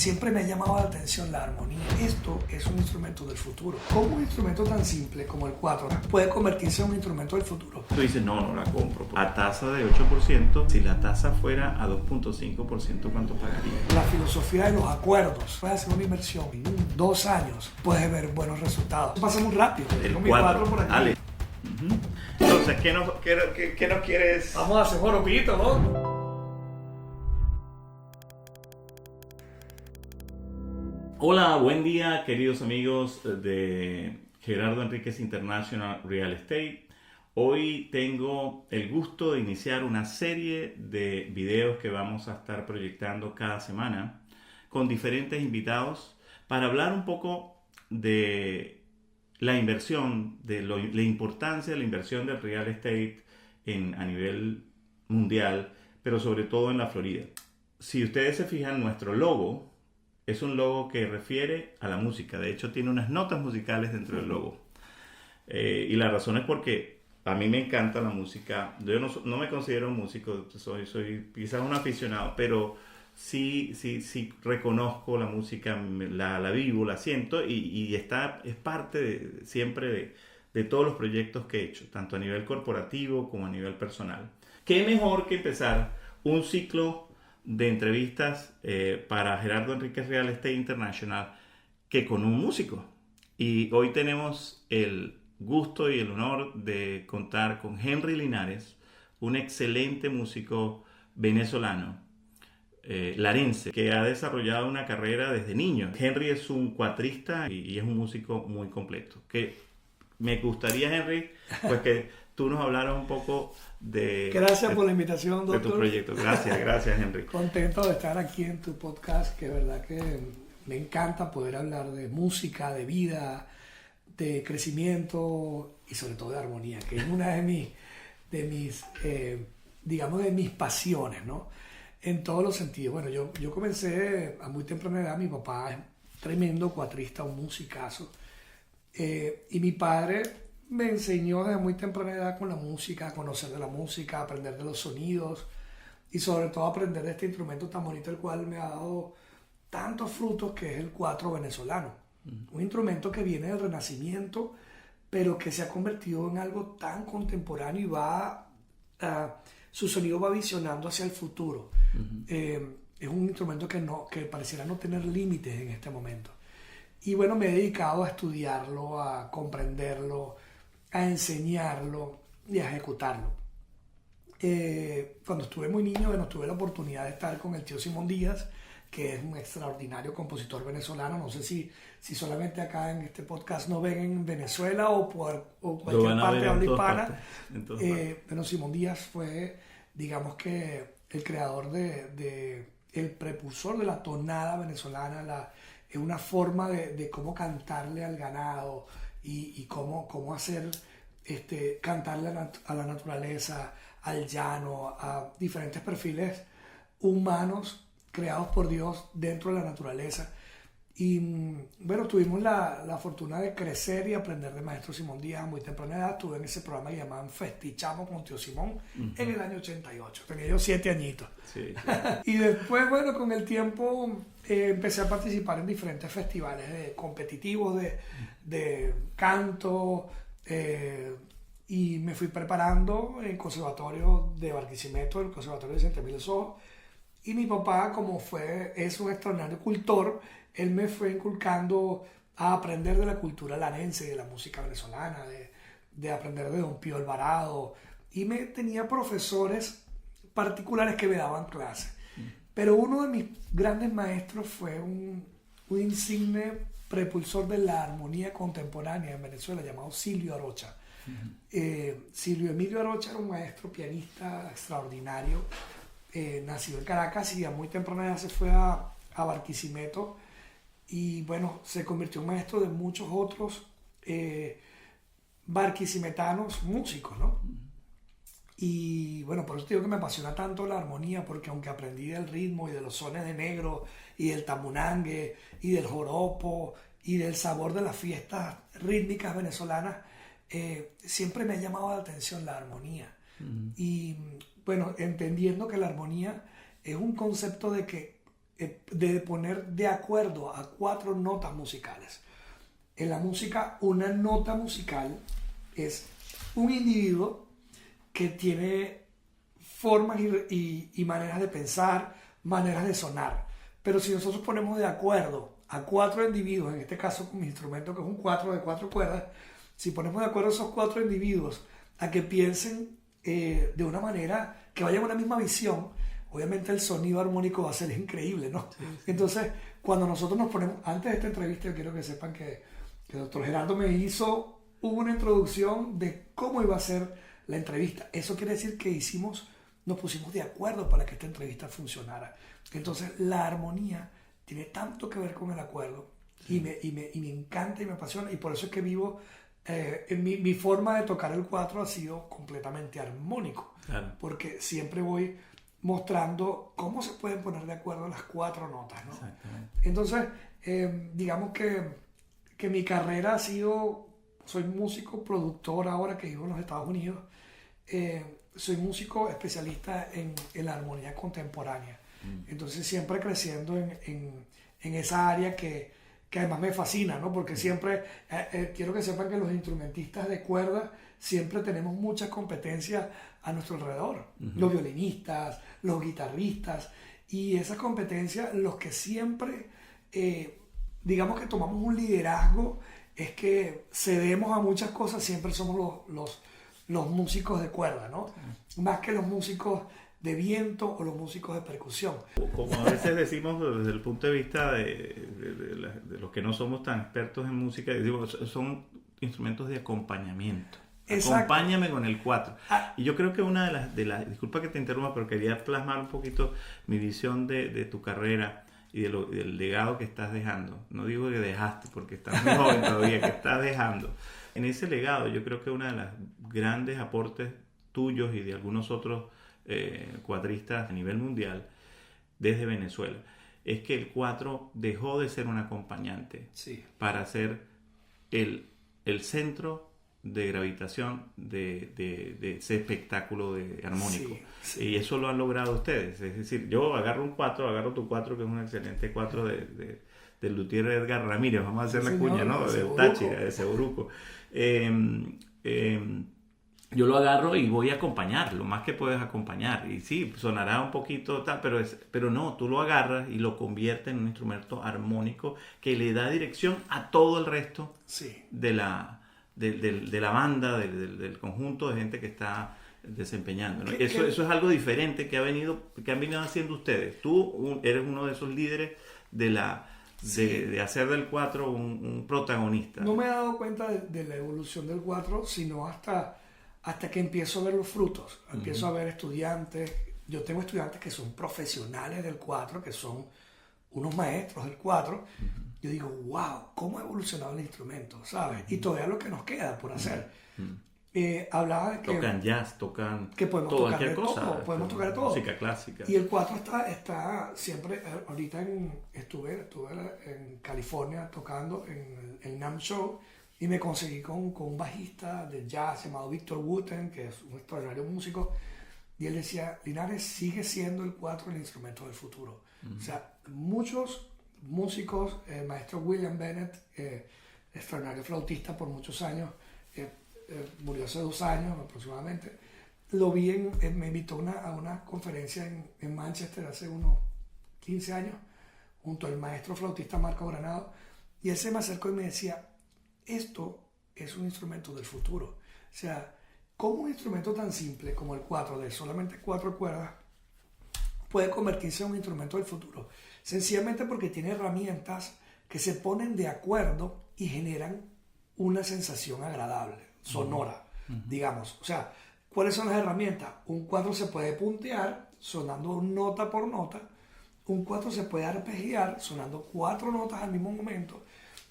siempre me ha llamado la atención la armonía. Esto es un instrumento del futuro. ¿Cómo un instrumento tan simple como el 4 puede convertirse en un instrumento del futuro? Tú dices, no la compro. A tasa de 8%, si la tasa fuera a 2.5%, ¿cuánto pagaría? La filosofía de los acuerdos. Puedes hacer una inversión en 2 años, puedes ver buenos resultados. Pasa muy rápido. El 4 por aquí. Dale. Entonces, ¿qué no quieres? Vamos a hacer joropito, ¿no? Hola, buen día queridos amigos de Gerardo Enríquez International Real Estate. Hoy tengo el gusto de iniciar una serie de videos que vamos a estar proyectando cada semana con diferentes invitados para hablar un poco de la inversión, de la importancia de la inversión del real estate a nivel mundial, pero sobre todo en la Florida. Si ustedes se fijan, nuestro logo es un logo que refiere a la música. De hecho, tiene unas notas musicales dentro del logo. Y la razón es porque a mí me encanta la música. Yo no me considero un músico, soy quizás un aficionado, pero sí reconozco la música, la vivo, la siento y es parte siempre de todos los proyectos que he hecho, tanto a nivel corporativo como a nivel personal. ¿Qué mejor que empezar un ciclo de entrevistas para Gerardo Enríquez Real Estate International que con un músico? Y hoy tenemos el gusto y el honor de contar con Henry Linares, un excelente músico venezolano, larense, que ha desarrollado una carrera desde niño. Henry es un cuatrista y es un músico muy completo. Que me gustaría, Henry, pues que tú nos hablaras un poco Gracias por la invitación, doctor. De tu proyecto. Gracias, Henry. Contento de estar aquí en tu podcast, que de verdad que me encanta poder hablar de música, de vida, de crecimiento y sobre todo de armonía, que es una de mis pasiones, ¿no? En todos los sentidos. Bueno, yo comencé a muy temprana edad. Mi papá es tremendo cuatrista, un musicazo, y mi padre me enseñó desde muy temprana edad con la música, a conocer de la música, a aprender de los sonidos y sobre todo a aprender de este instrumento tan bonito, el cual me ha dado tantos frutos, que es el 4 venezolano. Un instrumento que viene del Renacimiento, pero que se ha convertido en algo tan contemporáneo y su sonido va visionando hacia el futuro. Es un instrumento que pareciera no tener límites en este momento. Y bueno, me he dedicado a estudiarlo, a comprenderlo, a enseñarlo y a ejecutarlo. Cuando estuve muy niño, tuve la oportunidad de estar con el tío Simón Díaz, que es un extraordinario compositor venezolano. No sé si solamente acá en este podcast nos ven en Venezuela o cualquier parte de habla hispana. Pero Simón Díaz fue, digamos que, el creador el precursor de la tonada venezolana, es una forma de cómo cantarle al ganado y cómo hacer cantarle a la naturaleza, al llano, a diferentes perfiles humanos creados por Dios dentro de la naturaleza. Y bueno, tuvimos la fortuna de crecer y aprender de maestro Simón Díaz a muy temprana edad. Estuve en ese programa que llamaban Festichamos con tío Simón en el año 88. Tenía yo 7 añitos. Sí. Y después, bueno, con el tiempo empecé a participar en diferentes festivales competitivos de canto, y me fui preparando en el Conservatorio de Barquisimeto, el Conservatorio de Vicente Miles Ojos. Y mi papá, es un extraordinario cultor, él me fue inculcando a aprender de la cultura larense, de la música venezolana, de aprender de Don Pío Alvarado. Y tenía profesores particulares que me daban clases. Pero uno de mis grandes maestros fue un insigne prepulsor de la armonía contemporánea en Venezuela, llamado Silvio Arocha. Silvio Emilio Arocha era un maestro pianista extraordinario, nacido en Caracas y a muy temprana edad se fue a Barquisimeto y bueno, se convirtió en maestro de muchos otros barquisimetanos músicos, ¿no? Y bueno, por eso te digo que me apasiona tanto la armonía, porque aunque aprendí del ritmo y de los sones de negro y del tamunangue y del joropo y del sabor de las fiestas rítmicas venezolanas, siempre me ha llamado la atención la armonía. Y bueno, entendiendo que la armonía es un concepto de que de poner de acuerdo a 4 notas musicales. En la música, una nota musical es un individuo que tiene formas y maneras de pensar, maneras de sonar. Pero si nosotros ponemos de acuerdo a 4 individuos, en este caso con mi instrumento que es un 4 de 4 cuerdas, si ponemos de acuerdo a esos 4 individuos a que piensen de una manera que vayan a una misma visión, obviamente el sonido armónico va a ser increíble, ¿no? Sí. Entonces, cuando nosotros nos ponemos, antes de esta entrevista, yo quiero que sepan que el doctor Gerardo me hizo una introducción de cómo iba a ser la entrevista. Eso quiere decir que nos pusimos de acuerdo para que esta entrevista funcionara. Entonces, la armonía tiene tanto que ver con el acuerdo, sí. y me encanta y me apasiona, y por eso es que vivo, mi forma de tocar el 4 ha sido completamente armónico, claro. Porque siempre voy mostrando cómo se pueden poner de acuerdo las 4 notas, ¿no? Entonces, digamos que mi carrera ha sido, soy músico, productor ahora que vivo en los Estados Unidos, soy músico especialista en la armonía contemporánea. Entonces siempre creciendo en esa área que además me fascina, ¿no? Porque siempre, quiero que sepan que los instrumentistas de cuerda siempre tenemos mucha competencia a nuestro alrededor. Los violinistas, los guitarristas, y esa competencia, los que siempre, digamos que tomamos un liderazgo, es que cedemos a muchas cosas, siempre somos los músicos de cuerda, ¿no? Más que los músicos de viento o los músicos de percusión. Como a veces decimos desde el punto de vista de los que no somos tan expertos en música, digo, son instrumentos de acompañamiento. Exacto. Acompáñame con el 4. Y yo creo que una de las disculpa que te interrumpa, pero quería plasmar un poquito mi visión de tu carrera y del legado que estás dejando. No digo que dejaste, porque estás muy joven todavía, que estás dejando. En ese legado, yo creo que uno de los grandes aportes tuyos y de algunos otros cuatristas a nivel mundial desde Venezuela es que el 4 dejó de ser un acompañante, sí, para ser el centro de gravitación de ese espectáculo armónico. Sí, sí. Y eso lo han logrado ustedes. Es decir, yo agarro tu 4, que es un excelente 4 del luthier Edgar Ramírez, vamos a hacer la cuña, ¿no? Del Táchira, de Seboruco. Yo lo agarro y voy a acompañar, lo más que puedes acompañar. Y sí, sonará un poquito tal, pero no, tú lo agarras y lo conviertes en un instrumento armónico que le da dirección a todo el resto, sí, de la banda, del conjunto de gente que está desempeñando, ¿no? Eso es algo diferente que han venido haciendo ustedes. Tú eres uno de esos líderes de hacer del 4 un protagonista. No me he dado cuenta de la evolución del 4, sino hasta que empiezo a ver los frutos. Empiezo a ver estudiantes. Yo tengo estudiantes que son profesionales del 4, que son unos maestros del 4. Yo digo, wow, cómo ha evolucionado el instrumento, ¿sabes? Y todavía lo que nos queda por hacer. Hablaba de que... Tocan jazz, tocan que podemos tocar de cosa, todo, podemos tocar de todo. Música clásica. Y el 4 está siempre... Ahorita estuve en California tocando en el NAMM Show, y me conseguí con un bajista de jazz llamado Victor Wooten, que es un extraordinario músico, y él decía, Linares, sigue siendo el 4 el instrumento del futuro. O sea, muchos músicos, el maestro William Bennett, extraordinario flautista por muchos años, murió hace 2 años aproximadamente, lo vi, me invitó a una conferencia en Manchester hace unos 15 años, junto al maestro flautista Marco Granado, y él se me acercó y me decía, esto es un instrumento del futuro. O sea, ¿cómo un instrumento tan simple como el 4, de solamente 4 cuerdas, puede convertirse en un instrumento del futuro? Sencillamente porque tiene herramientas que se ponen de acuerdo y generan una sensación agradable, sonora, digamos. O sea, ¿cuáles son las herramientas? Un 4 se puede puntear sonando nota por nota. Un 4 se puede arpegiar sonando 4 notas al mismo momento.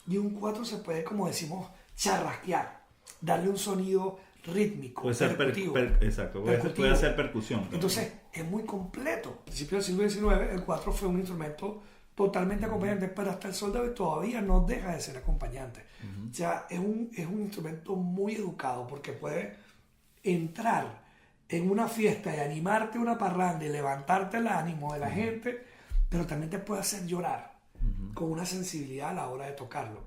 Y un 4 se puede, como decimos, charrasquear, darle un sonido rítmico, puede ser percutivo. Exacto, puede ser percusión. Entonces, es muy completo. Al principio del siglo XIX, el 4 fue un instrumento totalmente acompañante, pero hasta el sol de hoy todavía no deja de ser acompañante. O sea, es un instrumento muy educado, porque puede entrar en una fiesta y animarte una parranda y levantarte el ánimo de la gente pero también te puede hacer llorar con una sensibilidad a la hora de tocarlo.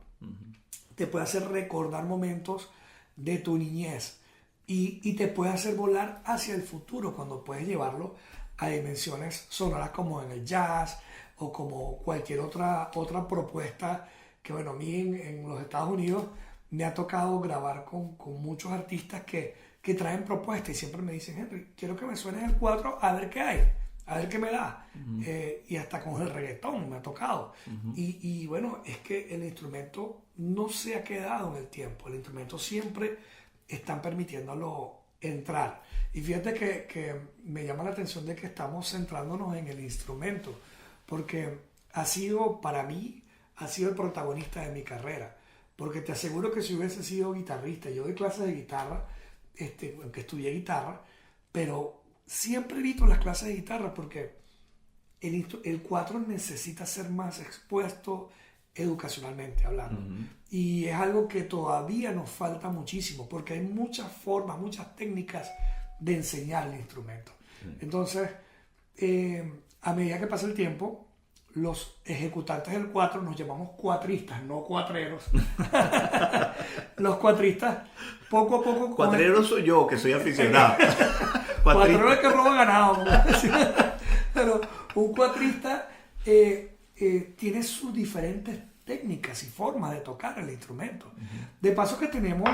Te puede hacer recordar momentos de tu niñez y te puede hacer volar hacia el futuro cuando puedes llevarlo a dimensiones sonoras como en el jazz o como cualquier otra propuesta que, bueno, a mí en los Estados Unidos me ha tocado grabar con muchos artistas que traen propuestas y siempre me dicen, Henry, quiero que me suenes el 4 a ver qué hay, a ver qué me da. Y hasta con el reggaetón me ha tocado. Y bueno, es que el instrumento no se ha quedado en el tiempo, el instrumento siempre están permitiéndolo entrar. Y fíjate que me llama la atención de que estamos centrándonos en el instrumento, porque para mí, ha sido el protagonista de mi carrera. Porque te aseguro que si hubiese sido guitarrista, yo doy clases de guitarra, aunque estudié guitarra, pero siempre evito las clases de guitarra porque el 4 necesita ser más expuesto educacionalmente hablando. Y es algo que todavía nos falta muchísimo porque hay muchas formas, muchas técnicas de enseñar el instrumento. Entonces, a medida que pasa el tiempo, los ejecutantes del 4 nos llamamos cuatristas, no cuatreros. Los cuatristas, poco a poco... Cuatrero soy yo, que soy aficionado. Cuatrero es que roba ganado. Pero un cuatrista tiene sus diferentes técnicas y formas de tocar el instrumento. De paso que tenemos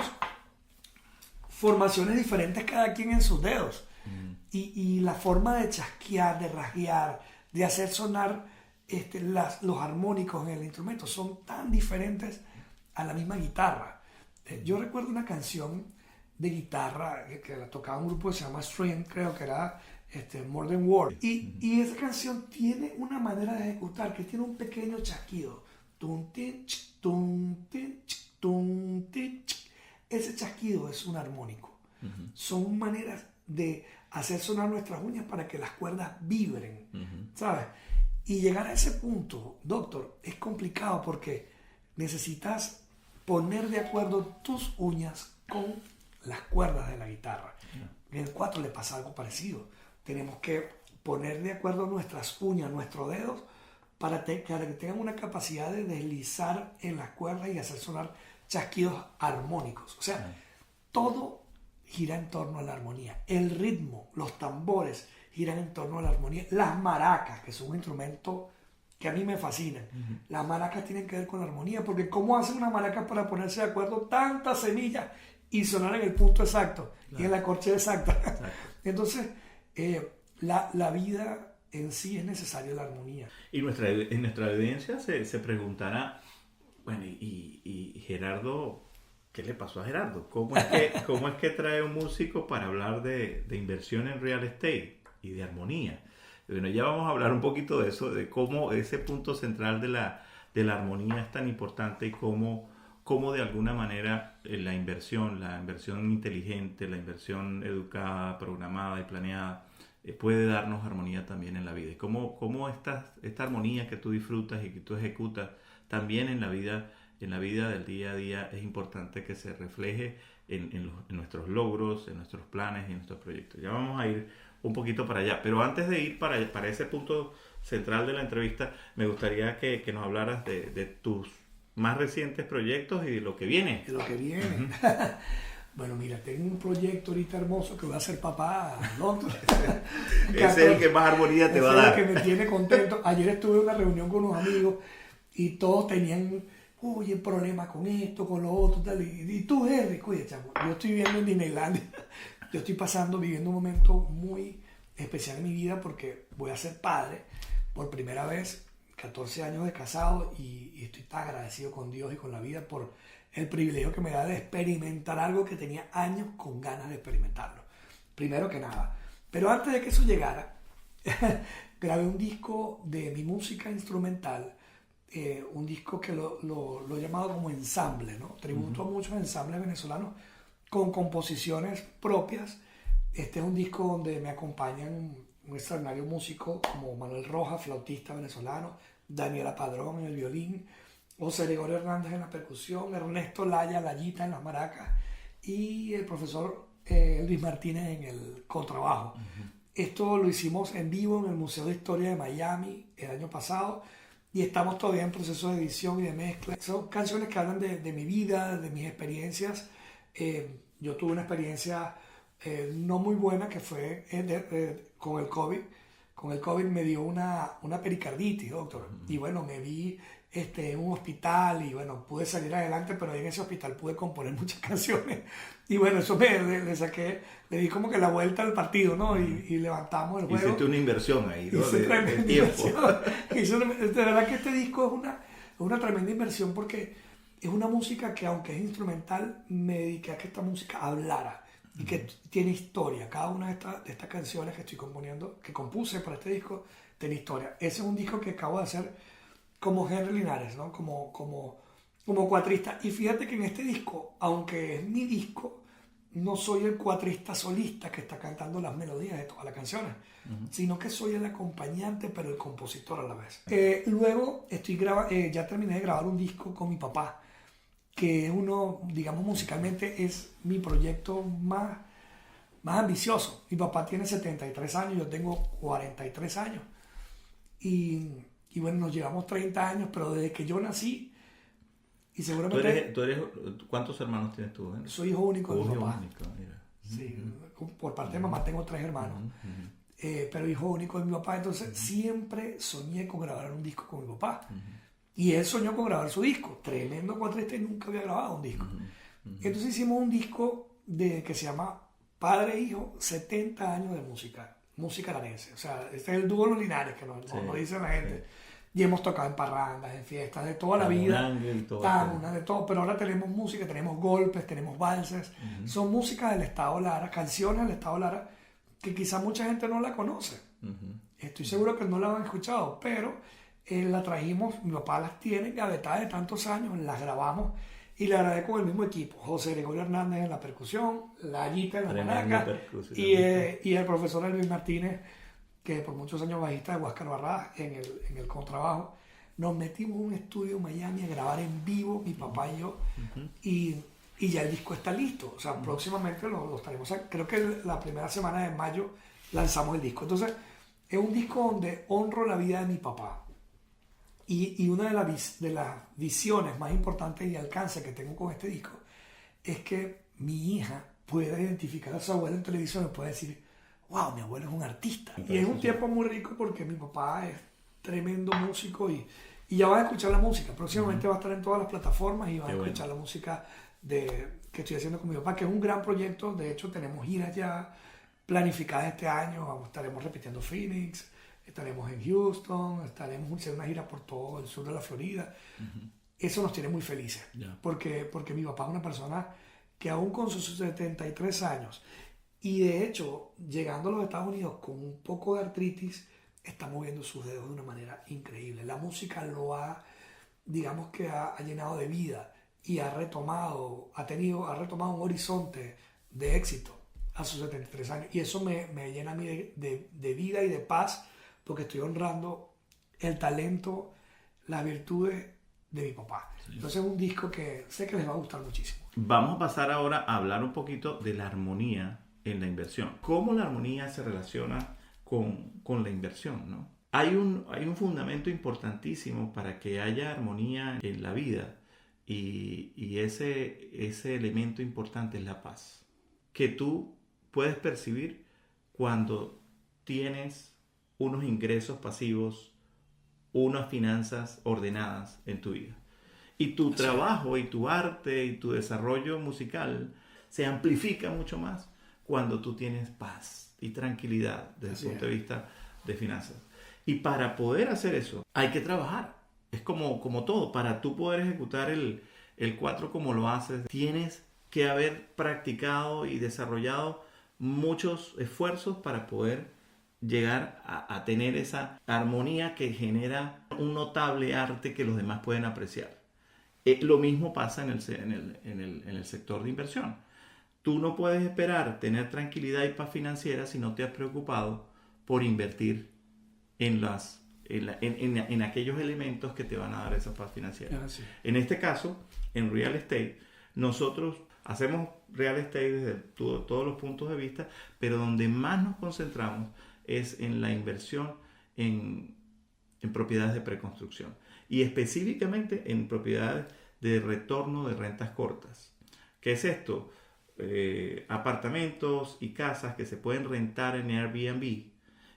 formaciones diferentes cada quien en sus dedos. Y la forma de chasquear, de rasguear, de hacer sonar los armónicos en el instrumento son tan diferentes a la misma guitarra. Yo recuerdo una canción de guitarra que la tocaba un grupo que se llama String, creo que era More Than Words. Y esa canción tiene una manera de ejecutar que tiene un pequeño chasquido. Ese chasquido es un armónico. Son maneras de hacer sonar nuestras uñas para que las cuerdas vibren, ¿sabes? Y llegar a ese punto, doctor, es complicado porque necesitas poner de acuerdo tus uñas con las cuerdas de la guitarra. En el 4 le pasa algo parecido. Tenemos que poner de acuerdo nuestras uñas, nuestros dedos, para que tengan una capacidad de deslizar en las cuerdas y hacer sonar chasquidos armónicos. O sea, todo gira en torno a la armonía. El ritmo, los tambores giran en torno a la armonía. Las maracas, que son un instrumento que a mí me fascinan. Las maracas tienen que ver con la armonía, porque ¿cómo hacen una maraca para ponerse de acuerdo tantas semillas y sonar en el punto exacto y en la corchea exacta? Entonces, la vida en sí es necesaria la armonía. Y en nuestra audiencia se preguntará, bueno, y Gerardo, ¿qué le pasó a Gerardo? ¿Cómo es que trae un músico para hablar de inversión en real estate y de armonía? Bueno, ya vamos a hablar un poquito de eso, de cómo ese punto central de la armonía es tan importante y cómo de alguna manera la inversión inteligente, la inversión educada, programada y planeada puede darnos armonía también en la vida. Y cómo esta armonía que tú disfrutas y que tú ejecutas también en la vida del día a día es importante que se refleje en nuestros logros, en nuestros planes y en nuestros proyectos. Ya vamos a ir un poquito para allá, pero antes de ir para ese punto central de la entrevista, me gustaría que nos hablaras de tus más recientes proyectos y de lo que viene. De lo que viene. Bueno, mira, tengo un proyecto ahorita hermoso que voy a ser papá, doctor. Ese es el que más armonía te va a dar. Ese es el que me tiene contento. Ayer estuve en una reunión con unos amigos y todos tenían, oye, problema con esto, con lo otro, tal. Y tú, Henry, cuida, chamo. Yo estoy viviendo en Disneylandia. Yo estoy viviendo un momento muy especial en mi vida porque voy a ser padre por primera vez, 14 años de casado, y estoy tan agradecido con Dios y con la vida por el privilegio que me da de experimentar algo que tenía años con ganas de experimentarlo. Primero que nada. Pero antes de que eso llegara, grabé un disco de mi música instrumental, un disco que lo he llamado como ensamble, ¿no? Tributo a muchos ensambles venezolanos con composiciones propias. Este es un disco donde me acompañan un extraordinario músico como Manuel Rojas, flautista venezolano, Daniela Padrón en el violín, José Gregorio Hernández en la percusión, Ernesto Layita en las maracas y el profesor Luis Martínez en el contrabajo. Esto lo hicimos en vivo en el Museo de Historia de Miami el año pasado y estamos todavía en proceso de edición y de mezcla. Son canciones que hablan de mi vida, de mis experiencias. Yo tuve una experiencia no muy buena que fue con el COVID. Con el COVID me dio una pericarditis, doctor. Y bueno, me vi en un hospital y bueno, pude salir adelante, pero en ese hospital pude componer muchas canciones. Y bueno, eso le saqué, le di como que la vuelta al partido, ¿no? Y levantamos el juego. Hiciste una inversión ahí, ¿no? Hice tremenda tiempo. inversión. De verdad que este disco es una tremenda inversión porque es una música que, aunque es instrumental, me dediqué a que esta música hablara y que tiene historia. Cada una de estas canciones que estoy componiendo, que compuse para este disco, tiene historia. Ese es un disco que acabo de hacer como Henry Linares, ¿no? Como cuatrista. Y fíjate que en este disco, aunque es mi disco, no soy el cuatrista solista que está cantando las melodías de todas las canciones, sino que soy el acompañante, pero el compositor a la vez. Luego ya terminé de grabar un disco con mi papá, que es uno, digamos, musicalmente es mi proyecto más ambicioso. Mi papá tiene 73 años, yo tengo 43 años. Y bueno, nos llevamos 30 años, pero desde que yo nací, y seguramente... ¿Cuántos hermanos tienes tú? Soy hijo único de mi papá. Único, mira. Sí, por parte de mamá tengo 3 hermanos, pero hijo único de mi papá. Entonces siempre soñé con grabar un disco con mi papá. Y él soñó con grabar su disco. Tremendo cuatrista y nunca había grabado un disco. Entonces hicimos un disco que se llama Padre e Hijo, 70 años de música larense. O sea, este es el dúo Los Linares, que nos dice la gente. Sí. Y hemos tocado en parrandas, en fiestas, de toda la vida. De todo. Pero ahora tenemos música, tenemos golpes, tenemos valses. Son músicas del Estado Lara, canciones del Estado Lara, que quizá mucha gente no la conoce. Estoy seguro que no la han escuchado, pero la trajimos, mi papá las tiene gavetadas de tantos años, las grabamos y la grabé con el mismo equipo. José Gregorio Hernández en la percusión, la Yita en la maraca y el profesor Elvis Martínez, que por muchos años bajista de Huáscar Barradas en el contrabajo. Nos metimos en un estudio en Miami a grabar en vivo, mi papá y yo, y ya el disco está listo. O sea, próximamente lo estaremos, creo que la primera semana de mayo lanzamos el disco. Entonces, es un disco donde honro la vida de mi papá. Y una de las visiones más importantes y alcance que tengo con este disco es que mi hija pueda identificar a su abuelo en televisión y pueda decir, wow, mi abuelo es un artista. Y es un tiempo muy rico porque mi papá es tremendo músico y ya van a escuchar la música. Próximamente va a estar en todas las plataformas y van a escuchar la música que estoy haciendo con mi papá, que es un gran proyecto. De hecho, tenemos giras ya planificadas este año. Estaremos repitiendo Phoenix, estaremos en Houston, estaremos haciendo una gira por todo el sur de la Florida. Eso nos tiene muy felices, porque mi papá es una persona que aún con sus 73 años, y de hecho, llegando a los Estados Unidos con un poco de artritis, está moviendo sus dedos de una manera increíble. La música lo ha, digamos que ha llenado de vida y ha retomado un horizonte de éxito a sus 73 años. Y eso me llena a mí de vida y de paz, porque estoy honrando el talento, las virtudes de mi papá. Sí. Entonces es un disco que sé que les va a gustar muchísimo. Vamos a pasar ahora a hablar un poquito de la armonía en la inversión. ¿Cómo la armonía se relaciona con la inversión, ¿no? Hay un fundamento importantísimo para que haya armonía en la vida y ese elemento importante es la paz, que tú puedes percibir cuando tienes unos ingresos pasivos, unas finanzas ordenadas en tu vida. Y tu trabajo y tu arte y tu desarrollo musical se amplifica mucho más cuando tú tienes paz y tranquilidad desde el punto de vista de finanzas. Y para poder hacer eso hay que trabajar. Es como todo. Para tú poder ejecutar el 4 como lo haces, tienes que haber practicado y desarrollado muchos esfuerzos para poder llegar a tener esa armonía que genera un notable arte que los demás pueden apreciar. Lo mismo pasa en el sector de inversión. Tú no puedes esperar tener tranquilidad y paz financiera si no te has preocupado por invertir en aquellos elementos que te van a dar esa paz financiera. Sí. En este caso, en real estate, nosotros hacemos real estate desde todos los puntos de vista, pero donde más nos concentramos es en la inversión en propiedades de preconstrucción y específicamente en propiedades de retorno de rentas cortas. ¿Qué es esto? Apartamentos y casas que se pueden rentar en Airbnb,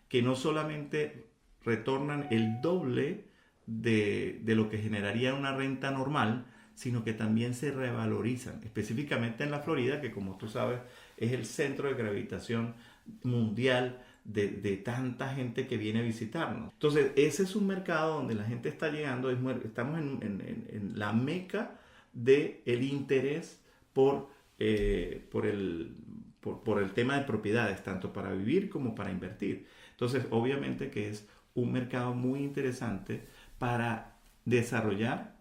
que no solamente retornan el doble de lo que generaría una renta normal, sino que también se revalorizan, específicamente en la Florida, que como tú sabes es el centro de gravitación mundial de tanta gente que viene a visitarnos. Entonces ese es un mercado donde la gente está llegando, estamos en la meca del interés por el tema de propiedades, tanto para vivir como para invertir. Entonces obviamente que es un mercado muy interesante para desarrollar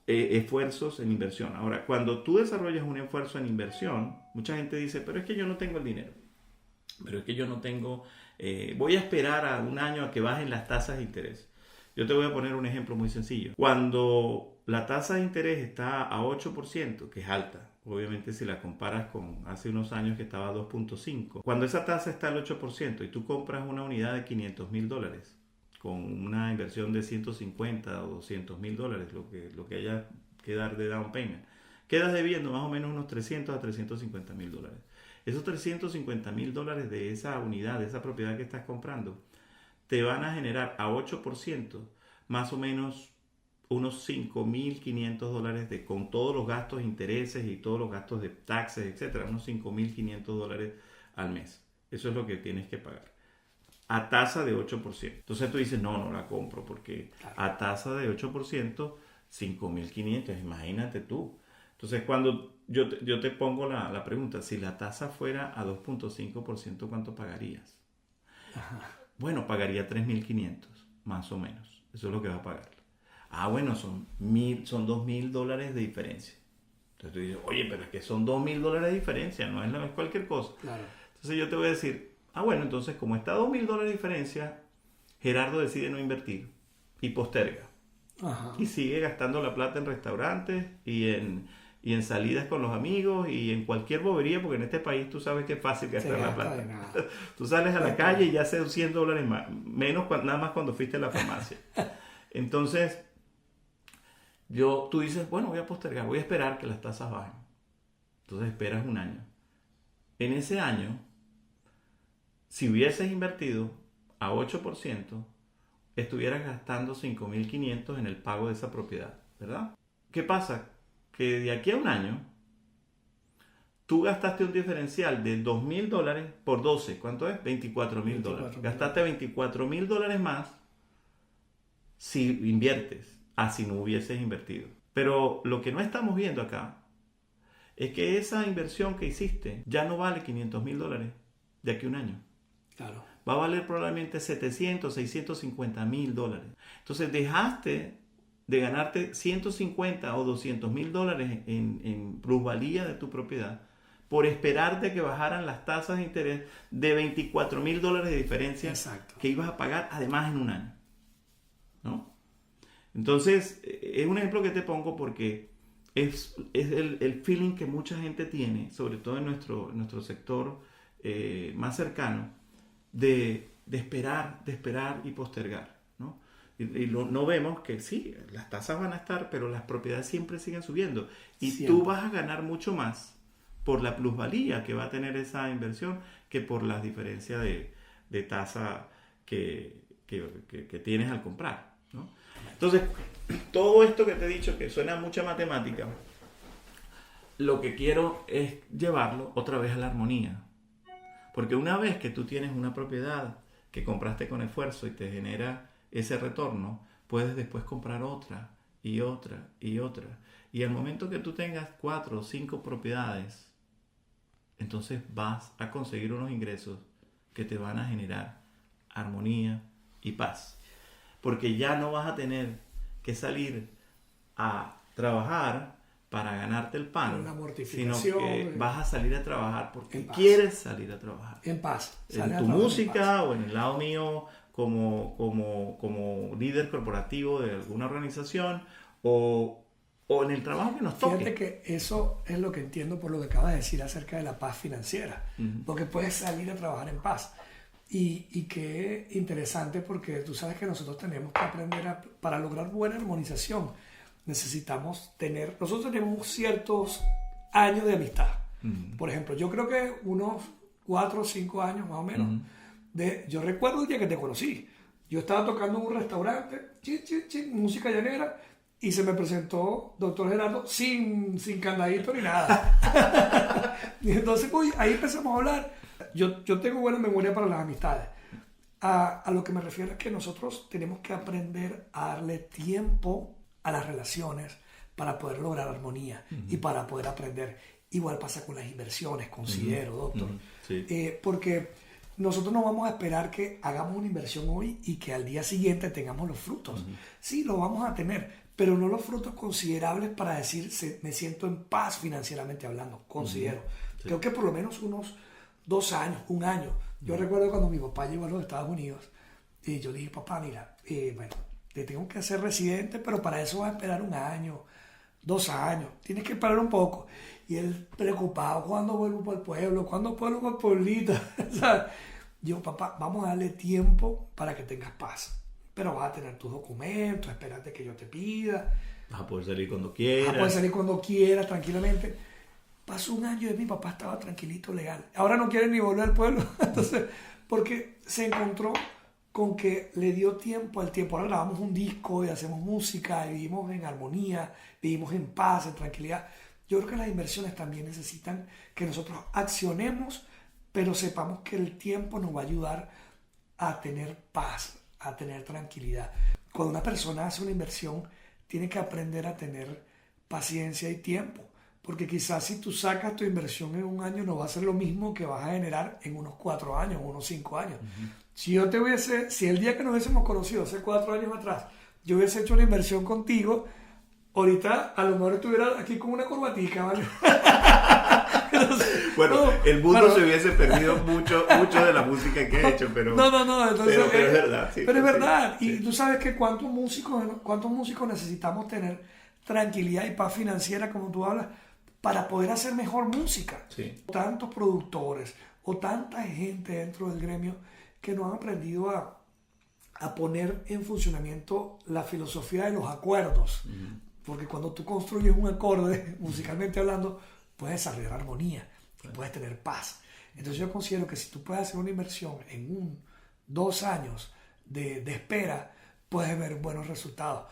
esfuerzos en inversión. Ahora, cuando tú desarrollas un esfuerzo en inversión, mucha gente dice, pero es que yo no tengo el dinero. Pero es que yo no tengo, voy a esperar a un año a que bajen las tasas de interés. Yo te voy a poner un ejemplo muy sencillo. Cuando la tasa de interés está a 8%, que es alta, obviamente si la comparas con hace unos años que estaba a 2.5%, cuando esa tasa está al 8% y tú compras una unidad de $500,000 con una inversión de 150 o $200,000, lo que haya que dar de down payment, quedas debiendo más o menos unos 300 a $350,000. Esos $350,000 de esa unidad, de esa propiedad que estás comprando, te van a generar a 8% más o menos unos $5,500 con todos los gastos, intereses y todos los gastos de taxes, etcétera, unos $5,500 al mes. Eso es lo que tienes que pagar a tasa de 8%. Entonces tú dices, no la compro porque a tasa de 8%, 5,500, imagínate tú. Entonces cuando yo te pongo la pregunta, si la tasa fuera a 2.5%, ¿cuánto pagarías? Bueno, pagaría 3,500, más o menos. Eso es lo que va a pagar. Bueno, son $2,000 de diferencia. Entonces tú dices, oye, pero es que son $2,000 de diferencia, no es cualquier cosa. Claro. Entonces yo te voy a decir, bueno, entonces como está $2,000 de diferencia, Gerardo decide no invertir y posterga. Y sigue gastando la plata en restaurantes y en salidas con los amigos y en cualquier bobería, porque en este país tú sabes que es fácil gastar la plata. Tú sales a la calle y ya haces $100 más, menos nada más cuando fuiste a la farmacia. Entonces, tú dices, bueno, voy a postergar, voy a esperar que las tasas bajen. Entonces esperas un año. En ese año, si hubieses invertido a 8%, estuvieras gastando 5,500 en el pago de esa propiedad, ¿verdad? ¿Qué pasa? Que de aquí a un año, tú gastaste un diferencial de $2,000 por 12. ¿Cuánto es? $24,000. Gastaste $24,000 más si inviertes, si no hubieses invertido. Pero lo que no estamos viendo acá es que esa inversión que hiciste ya no vale $500,000 de aquí a un año. Claro. Va a valer probablemente $700,000, $650,000. Entonces dejaste de ganarte $150,000 o $200,000 en plusvalía de tu propiedad por esperar de que bajaran las tasas de interés de $24,000 de diferencia. Exacto. Que ibas a pagar además en un año, ¿no? Entonces es un ejemplo que te pongo porque es el feeling que mucha gente tiene, sobre todo en nuestro sector más cercano, de esperar y postergar, ¿no? Y no vemos que sí, las tasas van a estar, pero las propiedades siempre siguen subiendo. Y siempre. Tú vas a ganar mucho más por la plusvalía que va a tener esa inversión que por las diferencias de tasa que tienes al comprar, ¿no? Entonces, todo esto que te he dicho, que suena mucha matemática, lo que quiero es llevarlo otra vez a la armonía. Porque una vez que tú tienes una propiedad que compraste con esfuerzo y te genera ese retorno, puedes después comprar otra y otra y otra. Y al momento que tú tengas 4 o 5 propiedades, entonces vas a conseguir unos ingresos que te van a generar armonía y paz. Porque ya no vas a tener que salir a trabajar para ganarte el pan, sino que vas a salir a trabajar porque quieres salir a trabajar. En paz. En tu música o en el lado mío como líder corporativo de alguna organización o en el trabajo que nos toque. Fíjate que eso es lo que entiendo por lo que acabas de decir acerca de la paz financiera. Porque puedes salir a trabajar en paz. Y qué interesante, porque tú sabes que nosotros tenemos que aprender para lograr buena armonización. Nosotros tenemos ciertos años de amistad. Por ejemplo, yo creo que unos 4 o 5 años más o menos. Yo recuerdo el día que te conocí. Yo estaba tocando en un restaurante, música llanera, y se me presentó Dr. Gerardo sin candadito ni nada. Y entonces ahí empezamos a hablar. Yo tengo buena memoria para las amistades. A lo que me refiero es que nosotros tenemos que aprender a darle tiempo a las relaciones para poder lograr armonía y para poder aprender. Igual pasa con las inversiones, considero, doctor. Sí. Porque nosotros no vamos a esperar que hagamos una inversión hoy y que al día siguiente tengamos los frutos. Sí, lo vamos a tener, pero no los frutos considerables para decir me siento en paz financieramente hablando, considero. Sí. Creo que por lo menos unos 2 años, 1 año. Yo recuerdo cuando mi papá llegó a los Estados Unidos y yo le dije, papá, mira, bueno, te tengo que hacer residente, pero para eso vas a esperar 1 año, 2 años, tienes que esperar un poco. Y él preocupado, ¿cuándo vuelvo para el pueblo? ¿Cuándo vuelvo para el pueblito? Yo, papá, vamos a darle tiempo para que tengas paz. Pero vas a tener tus documentos, espérate que yo te pida. Vas a poder salir cuando quieras. Vas a poder salir cuando quieras, tranquilamente. Pasó 1 año y mi papá estaba tranquilito, legal. Ahora no quiere ni volver al pueblo. Entonces, porque se encontró con que le dio tiempo al tiempo. Ahora grabamos un disco y hacemos música y vivimos en armonía, vivimos en paz, en tranquilidad. Yo creo que las inversiones también necesitan que nosotros accionemos, pero sepamos que el tiempo nos va a ayudar a tener paz, a tener tranquilidad. Cuando una persona hace una inversión, tiene que aprender a tener paciencia y tiempo, porque quizás si tú sacas tu inversión en 1 año, no va a ser lo mismo que vas a generar en unos 4 años, unos 5 años. Si el día que nos hubiésemos conocido hace 4 años atrás, yo hubiese hecho una inversión contigo, ahorita a lo mejor estuviera aquí con una corbatica, ¿vale? Entonces, bueno, el mundo se hubiese perdido mucho de la música que he hecho, pero... No, entonces, pero es verdad. Sí, pero es verdad. Sí. Y tú sabes que cuántos músicos necesitamos tener tranquilidad y paz financiera, como tú hablas, para poder hacer mejor música. Sí. Tantos productores o tanta gente dentro del gremio que no han aprendido a poner en funcionamiento la filosofía de los acuerdos. Porque cuando tú construyes un acorde, musicalmente hablando, puedes desarrollar armonía y puedes tener paz. Entonces yo considero que si tú puedes hacer una inversión en 2 años de espera, puedes ver buenos resultados.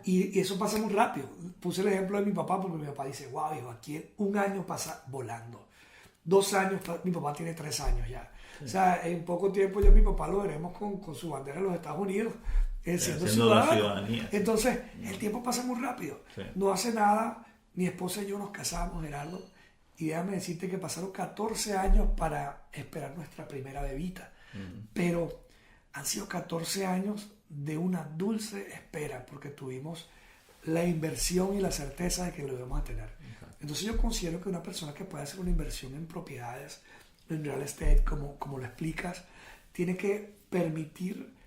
Y eso pasa muy rápido. Puse el ejemplo de mi papá porque mi papá dice, wow, hijo, aquí 1 año pasa volando. 2 años, mi papá tiene 3 años ya. Sí. O sea, en poco tiempo yo mi papá lo veremos con su bandera en los Estados Unidos. Siendo ciudadano. Entonces, el tiempo pasa muy rápido. Sí. No hace nada, mi esposa y yo nos casamos, Gerardo, y déjame decirte que pasaron 14 años para esperar nuestra primera bebita. Pero han sido 14 años de una dulce espera, porque tuvimos la inversión y la certeza de que lo íbamos a tener. Entonces yo considero que una persona que puede hacer una inversión en propiedades, en real estate, como lo explicas, tiene que permitir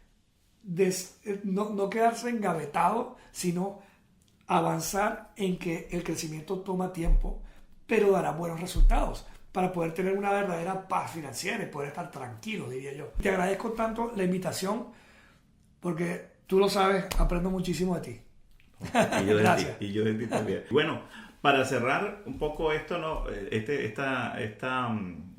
no quedarse engavetado, sino avanzar en que el crecimiento toma tiempo, pero dará buenos resultados para poder tener una verdadera paz financiera y poder estar tranquilo, diría yo. Te agradezco tanto la invitación porque tú lo sabes, aprendo muchísimo de ti. Gracias. Y yo de ti también. Bueno, para cerrar un poco esto, ¿no? Esta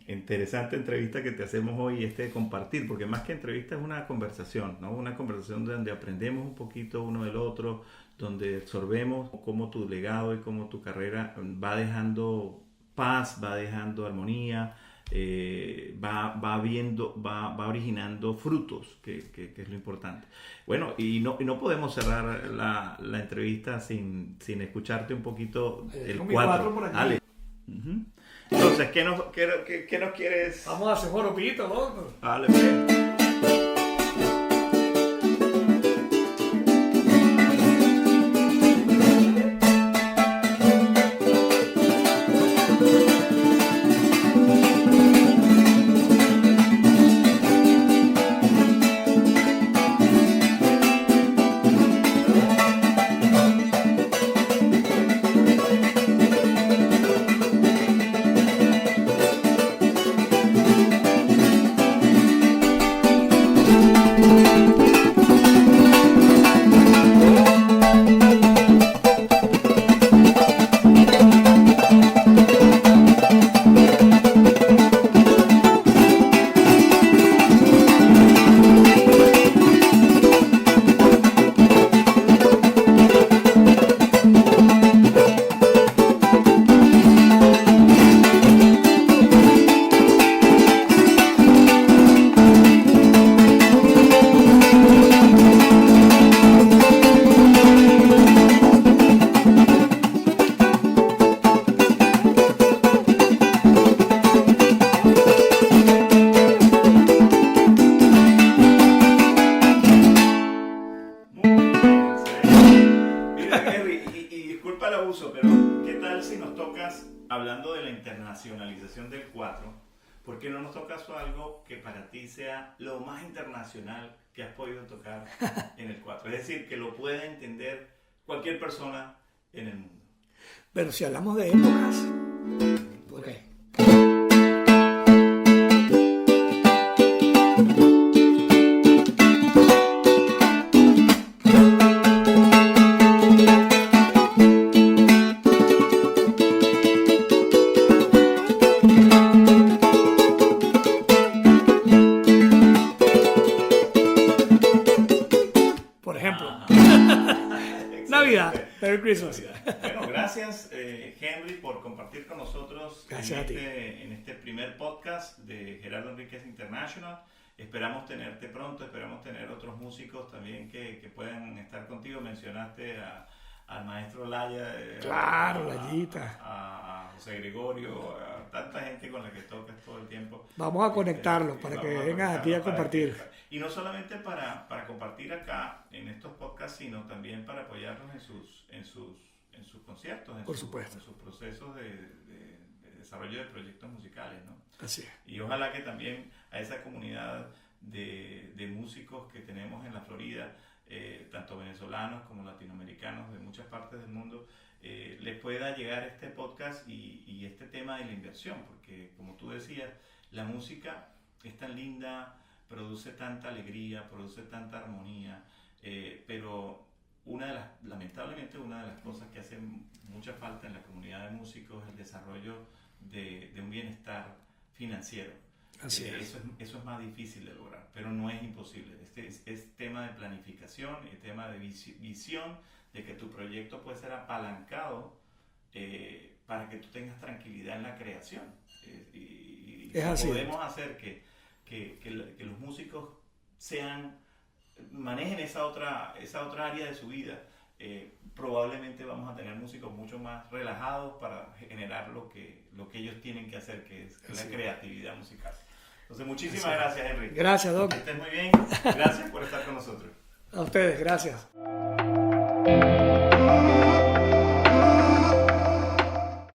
interesante entrevista que te hacemos hoy, compartir, porque más que entrevista es una conversación, ¿no? Una conversación donde aprendemos un poquito uno del otro, donde absorbemos cómo tu legado y cómo tu carrera va dejando paz, va dejando armonía, va originando frutos, que es lo importante. Bueno, y no podemos cerrar la entrevista sin escucharte un poquito el 4. Dale. Entonces, ¿qué nos quieres? Vamos a hacer joropito, loco. Dale, pues. para uso, pero ¿qué tal si nos tocas, hablando de la internacionalización del 4, por qué no nos tocas algo que para ti sea lo más internacional que has podido tocar en el 4? Es decir, que lo pueda entender cualquier persona en el mundo. Pero si hablamos de épocas, ok. Por ejemplo, Navidad, Merry Christmas. Bueno, gracias Henry por compartir con nosotros en este primer podcast de Gerardo Enríquez International. Esperamos tenerte pronto, esperamos tener otros músicos también que puedan estar contigo. Mencionaste al maestro Laya, claro, Layita, a José Gregorio, a tanta gente con la que tocas todo el tiempo. Vamos a conectarlos para que vengan aquí a compartir. Y no solamente para compartir acá en estos podcasts, sino también para apoyarnos en sus conciertos, en sus procesos de desarrollo de proyectos musicales, ¿no? Así es. Y ojalá que también a esa comunidad de músicos que tenemos en la Florida, tanto venezolanos como latinoamericanos de muchas partes del mundo, les pueda llegar este podcast y este tema de la inversión, porque como tú decías, la música es tan linda, produce tanta alegría, produce tanta armonía, pero lamentablemente una de las cosas que hace mucha falta en la comunidad de músicos es el desarrollo de un bienestar financiero. Así es. Eso es más difícil de lograr, pero no es imposible. Es tema de planificación, es tema de visión, de que tu proyecto puede ser apalancado para que tú tengas tranquilidad en la creación. Y es así. Podemos hacer que los músicos manejen esa otra área de su vida, probablemente vamos a tener músicos mucho más relajados para generar lo que ellos tienen que hacer, que es la creatividad musical. Entonces, muchísimas gracias, Henry. Gracias, Doc. Que estés muy bien. Gracias por estar con nosotros. A ustedes, gracias.